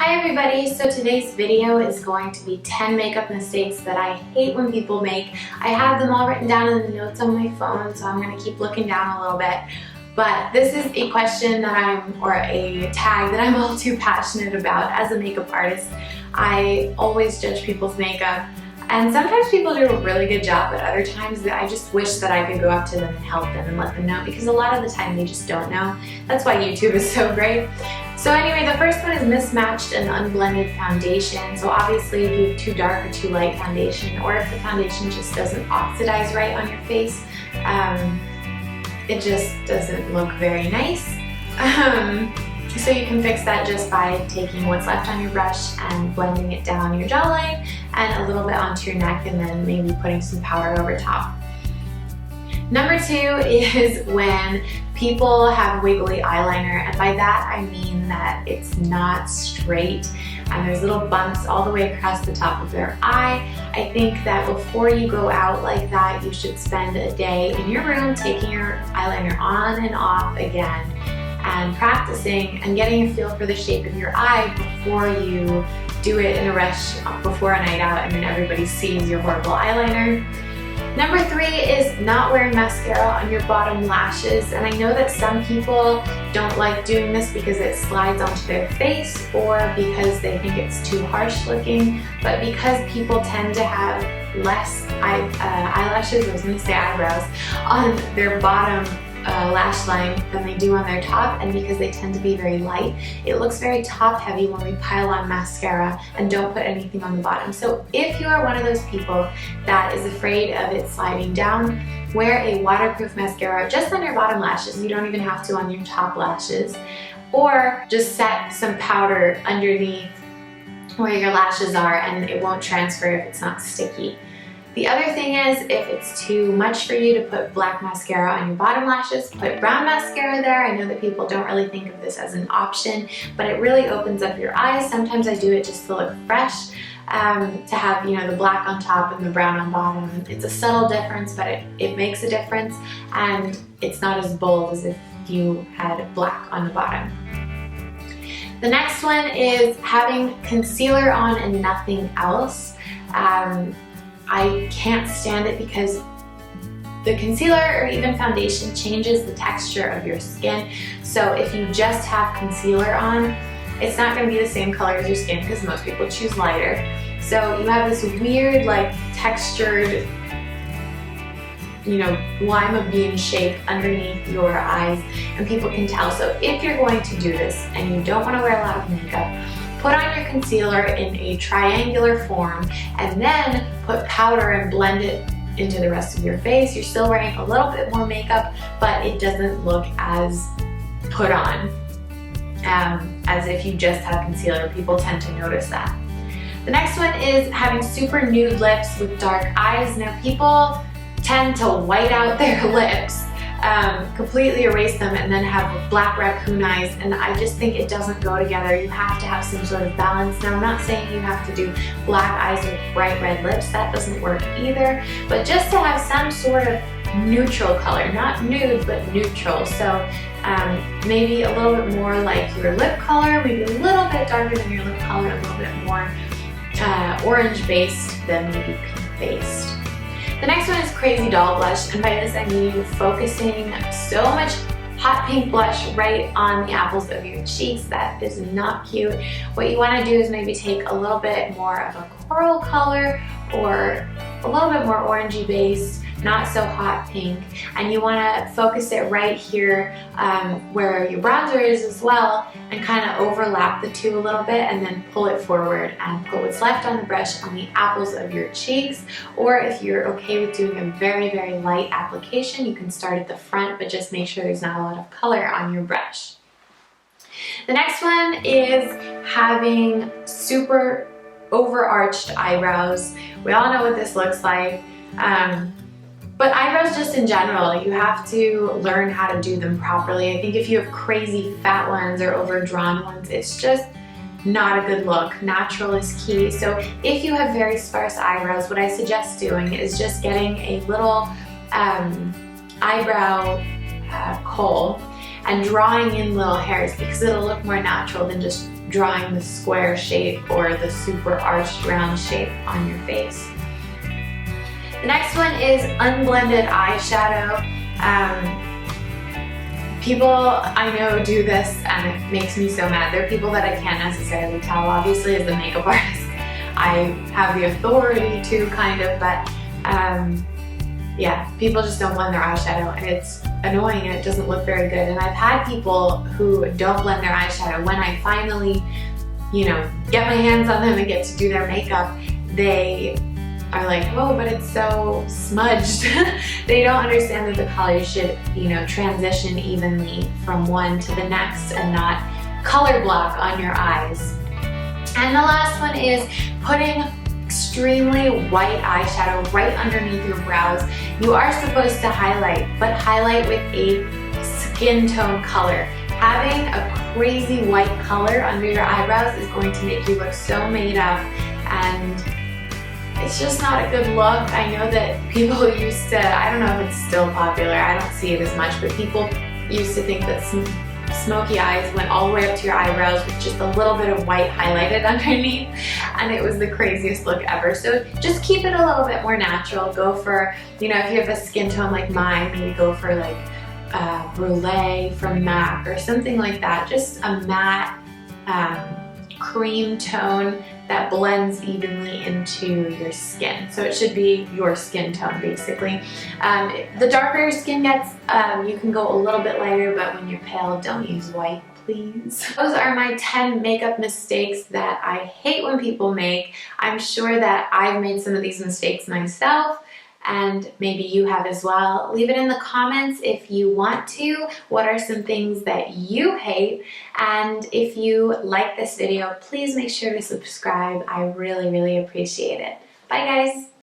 Hi everybody, so today's video is going to be 10 makeup mistakes that I hate when people make. I have them all written down in the notes on my phone, so I'm going to keep looking down a little bit. But this is a question that or a tag that I'm all too passionate about as a makeup artist. I always judge people's makeup, and sometimes people do a really good job, but other times I just wish that I could go up to them and help them and let them know, because a lot of the time they just don't know. That's why YouTube is so great. So anyway, the first one is mismatched and unblended foundation. So obviously if you have too dark or too light foundation, or if the foundation just doesn't oxidize right on your face, it just doesn't look very nice. So you can fix that just by taking what's left on your brush and blending it down your jawline and a little bit onto your neck, and then maybe putting some powder over top. Number two is when people have wiggly eyeliner, and by that I mean that it's not straight and there's little bumps all the way across the top of their eye. I think that before you go out like that, you should spend a day in your room taking your eyeliner on and off again and practicing and getting a feel for the shape of your eye before you do it in a rush before a night out and then everybody sees your horrible eyeliner. Number three is not wearing mascara on your bottom lashes, and I know that some people don't like doing this because it slides onto their face or because they think it's too harsh looking, but because people tend to have less eyelashes, I was going to say eyebrows, on their bottom lash line than they do on their top, and because they tend to be very light, it looks very top heavy when we pile on mascara and don't put anything on the bottom. So if you are one of those people that is afraid of it sliding down, wear a waterproof mascara just on your bottom lashes. You don't even have to on your top lashes, or just set some powder underneath where your lashes are and it won't transfer if it's not sticky. The other thing is, if it's too much for you to put black mascara on your bottom lashes, put brown mascara there. I know that people don't really think of this as an option, but it really opens up your eyes. Sometimes I do it just to look fresh, to have, you know, the black on top and the brown on bottom. It's a subtle difference, but it makes a difference, and it's not as bold as if you had black on the bottom. The next one is having concealer on and nothing else. I can't stand it because the concealer or even foundation changes the texture of your skin. So if you just have concealer on, it's not going to be the same color as your skin because most people choose lighter. So you have this weird, like, textured, you know, lima bean shape underneath your eyes, and people can tell. So if you're going to do this and you don't want to wear a lot of makeup, put on your concealer in a triangular form and then put powder and blend it into the rest of your face. You're still wearing a little bit more makeup, but it doesn't look as put on as if you just have concealer. People tend to notice that. The next one is having super nude lips with dark eyes. Now, people tend to white out their lips, completely erase them, and then have black raccoon eyes, and I just think it doesn't go together. You have to have some sort of balance. Now, I'm not saying you have to do black eyes with bright red lips. That doesn't work either, but just to have some sort of neutral color, not nude, but neutral. So maybe a little bit more like your lip color, maybe a little bit darker than your lip color, a little bit more orange based than maybe pink based. The next one is crazy doll blush, and by this I mean focusing so much hot pink blush right on the apples of your cheeks. That is not cute. What you want to do is maybe take a little bit more of a coral color or a little bit more orangey based, not so hot pink, and you want to focus it right here where your bronzer is as well, and kind of overlap the two a little bit, and then pull it forward and put what's left on the brush on the apples of your cheeks. Or if you're okay with doing a very, very light application, you can start at the front, but just make sure there's not a lot of color on your brush. The next one is having super overarched eyebrows. We all know what this looks like. But eyebrows just in general, you have to learn how to do them properly. I think if you have crazy fat ones or overdrawn ones, it's just not a good look. Natural is key. So if you have very sparse eyebrows, what I suggest doing is just getting a little eyebrow kohl and drawing in little hairs, because it'll look more natural than just drawing the square shape or the super arched round shape on your face. The next one is unblended eyeshadow. People I know do this and it makes me so mad. There are people that I can't necessarily tell. Obviously, as a makeup artist, I have the authority to kind of, but yeah, people just don't blend their eyeshadow and it's annoying and it doesn't look very good. And I've had people who don't blend their eyeshadow. When I finally, you know, get my hands on them and get to do their makeup, they are like, oh, but it's so smudged. They don't understand that the color should, you know, transition evenly from one to the next and not color block on your eyes. And the last one is putting extremely white eyeshadow right underneath your brows. You are supposed to highlight, but highlight with a skin tone color. Having a crazy white color under your eyebrows is going to make you look so made up, and it's just not a good look. I know that people used to, I don't know if it's still popular, I don't see it as much, but people used to think that smoky eyes went all the way up to your eyebrows with just a little bit of white highlighted underneath, and it was the craziest look ever. So just keep it a little bit more natural. Go for, you know, if you have a skin tone like mine, maybe go for like Brulee from MAC or something like that. Just a matte cream tone that blends evenly into your skin. So it should be your skin tone, basically. The darker your skin gets, you can go a little bit lighter, but when you're pale, don't use white, please. Those are my 10 makeup mistakes that I hate when people make. I'm sure that I've made some of these mistakes myself, and maybe you have as well. Leave it in the comments if you want to. What are some things that you hate? And if you like this video, please make sure to subscribe. I really, really appreciate it. Bye guys.